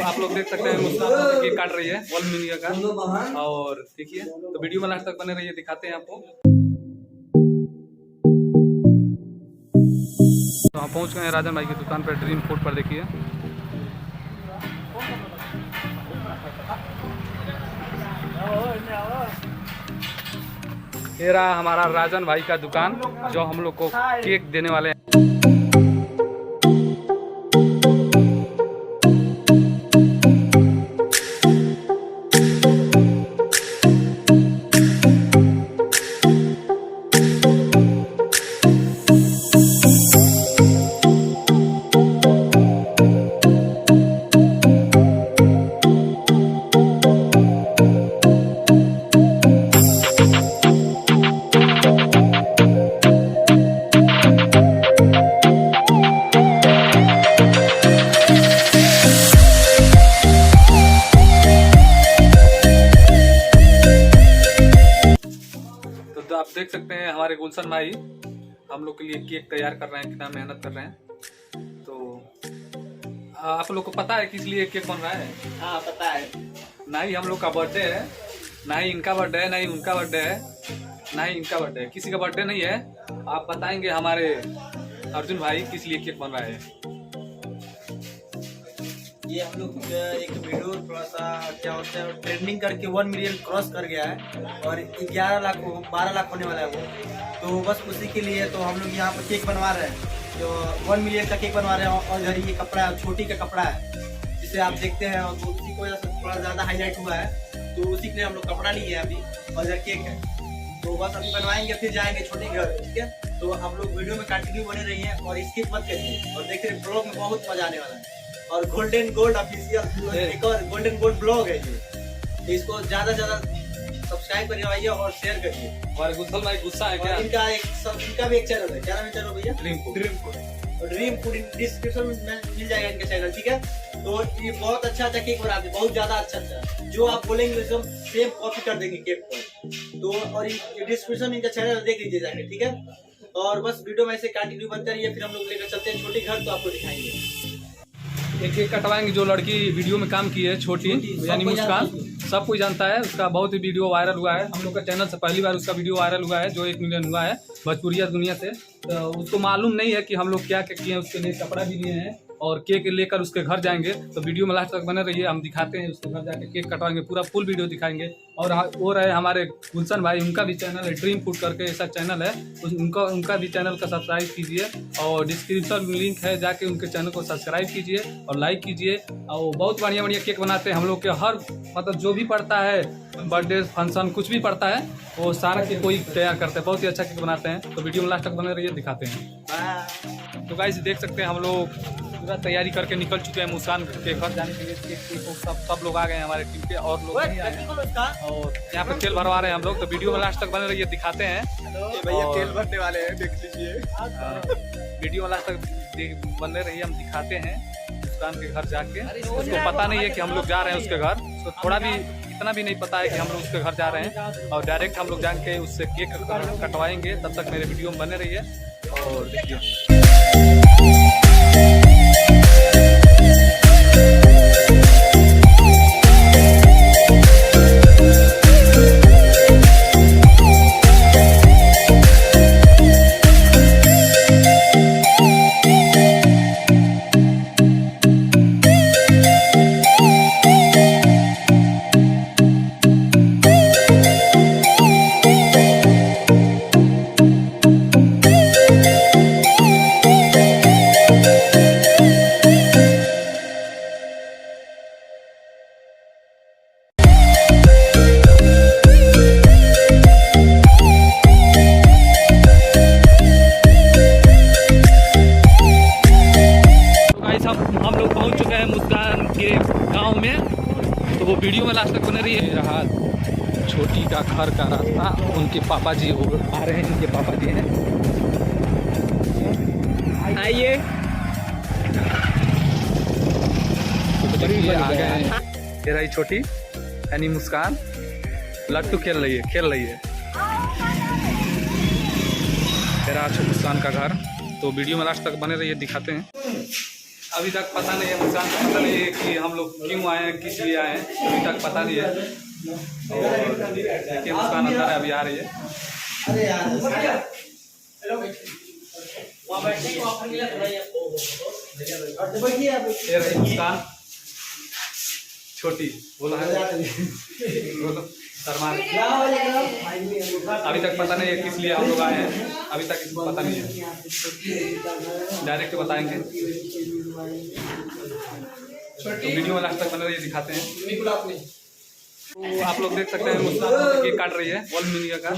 आप लोग देख सकते हैं मुस्कान केक काट रही है 1 मिलियन का। और देखिए तो वीडियो में लास्ट तक बने रहिए, दिखाते हैं आपको। तो हम पहुंच गए हैं राजन भाई की दुकान पर, ड्रीम फूड पर। देखिए ये रहा हमारा राजन भाई का दुकान, जो हम लोग को केक देने वाले हैं। तो आप देख सकते हैं हमारे गुलशन भाई हम लोग के लिए केक तैयार कर रहे हैं, कितना मेहनत कर रहे हैं। तो आप लोग को पता है किस लिए केक बन रहा है? हाँ पता है। ना ही हम लोग का बर्थडे है, ना ही इनका बर्थडे है, ना ही उनका बर्थडे है, ना ही इनका बर्थडे है, किसी का बर्थडे नहीं है। आप बताएंगे हमारे अर्जुन भाई किस लिए केक बन रहा है। ये हम लोग एक वीडियो थोड़ा सा क्या होता है ट्रेंडिंग करके 1 मिलियन क्रॉस कर गया है और 11 लाख 12 लाख होने वाला है वो, तो बस उसी के लिए तो हम लोग यहाँ पर केक बनवा रहे हैं। जो 1 मिलियन का केक बनवा रहे हैं और इधर ये कपड़ा छोटी का कपड़ा है जिसे आप देखते हैं, तो उसी की वजह से थोड़ा ज़्यादा हाईलाइट हुआ है, तो उसी के लिए हम लोग कपड़ा लिए हैं अभी और इधर केक है। तो बस अभी बनवाएंगे फिर जाएंगे छोटी घर, ठीक है। तो आप लोग वीडियो में कंटिन्यू बने रहिए और स्किप मत करिए, और देखिए ब्लॉग में बहुत मजा आने वाला है। और गोल्डन गोल्ड ऑफिशियल एक और गोल्डन गोल्ड ब्लॉग है ये, तो इसको ज्यादा सब्सक्राइब करवाइए और शेयर करिए। हमारे गुलशन भाई गुस्सा है क्या? इनका भी एक चैनल है, क्या नाम है चैनल भैया? ड्रीम फूड डिस्क्रिप्शन में मिल जाएगा इनका चैनल, ठीक है। तो ये बहुत अच्छा केक बनाते हैं, बहुत ज्यादा अच्छा जो आप बोलेंगे एकदम सेम कॉपी कर देंगे केक को। तो और डिस्क्रिप्शन इनका चैनल देख लीजिए जाके, ठीक है। और बस वीडियो में ऐसे कंटिन्यू बनते रहिए, फिर हम लोग लेकर चलते हैं छोटी घर, तो आपको दिखाएंगे। एक केक कटवाएंगे जो लड़की वीडियो में काम की है, छोटी यानी मुस्कान, सब कोई जानता है। उसका बहुत ही वीडियो वायरल हुआ है, हम लोग का चैनल से पहली बार उसका वीडियो वायरल हुआ है, जो 1 मिलियन हुआ है भोजपुरिया दुनिया से। तो उसको मालूम नहीं है कि हम लोग क्या क्या किए हैं, उसके लिए कपड़ा भी लिए हैं और केक लेकर उसके घर जाएंगे। तो वीडियो में लास्ट तक बने रहिए, हम दिखाते हैं उसके घर जाके केक कटवाएंगे, पूरा फुल वीडियो दिखाएंगे। और वो रहे हमारे गुलशन भाई, उनका भी चैनल है ड्रीम फूड करके ऐसा चैनल है, उनका भी चैनल का सब्सक्राइब कीजिए और डिस्क्रिप्शन में लिंक है, जाके उनके चैनल को सब्सक्राइब कीजिए और लाइक कीजिए। और बहुत बढ़िया केक बनाते हैं हम लोग के, हर मतलब जो भी पड़ता है बर्थडे फंक्शन कुछ भी पड़ता है वो सारा केक कोई तैयार करते हैं, बहुत ही अच्छा केक बनाते हैं। तो वीडियो में लास्ट तक बने रहिए, दिखाते हैं। तो गाइस देख सकते हैं हम लोग पूरा तैयारी करके निकल चुके हैं मुस्कान के घर जाने के लिए। सब लोग आ गए हैं हमारे टीम के, और लोग नहीं आए हैं। और यहाँ पे तेल भरवा रहे हैं हम लोग, तो वीडियो में लास्ट तक बने रहिए, दिखाते हैं। भैया तेल भरने वाले हैं, देख लीजिए। वीडियो में लास्ट तक बने रहिए, हम दिखाते हैं मुस्कान के घर जाके। उसको पता नहीं है कि हम लोग जा रहे हैं उसके घर, उसको थोड़ा भी इतना भी नहीं पता है कि हम लोग उसके घर जा रहे हैं, और डायरेक्ट हम लोग जाके उससे केक कटवाएंगे। तब तक मेरे वीडियो में बने रहिए और देखिए। हम लोग पहुंच चुके हैं मुस्कान के गांव में, तो वो वीडियो में लास्ट तक बने रही है। रहा छोटी का घर का रास्ता, उनके पापा जी आ रहे हैं, इनके पापा जी हैं, आइए। आ गए हैं, ये रही छोटी यानी मुस्कान, लट्टू खेल रही है। तेरा मुस्कान का घर, तो वीडियो में लास्ट तक बने रहिए, दिखाते हैं। अभी तक पता नहीं है, मुस्कान को पता नहीं है कि हम लोग क्यों आए हैं, किस लिए आए हैं, अभी तक पता नहीं है। और देखिए मुस्कान अंदर है, अभी आ रही है। अरे यार ये रही मुस्कान छोटी, बोलो बोलो शर्मा। अभी तक पता नहीं है किस लिए हम लोग आए हैं, अभी तक इसको पता नहीं है, डायरेक्ट बताएंगे। तो वीडियो में लास्ट तक बने रहिए, दिखाते हैं। तो आप लोग देख सकते हैं मुस्कान केक काट रही है 1 मिलियन का।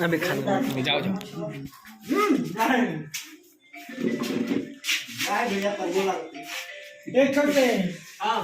अभी खा लो, जाओ जाओ। एक छोटे हाँ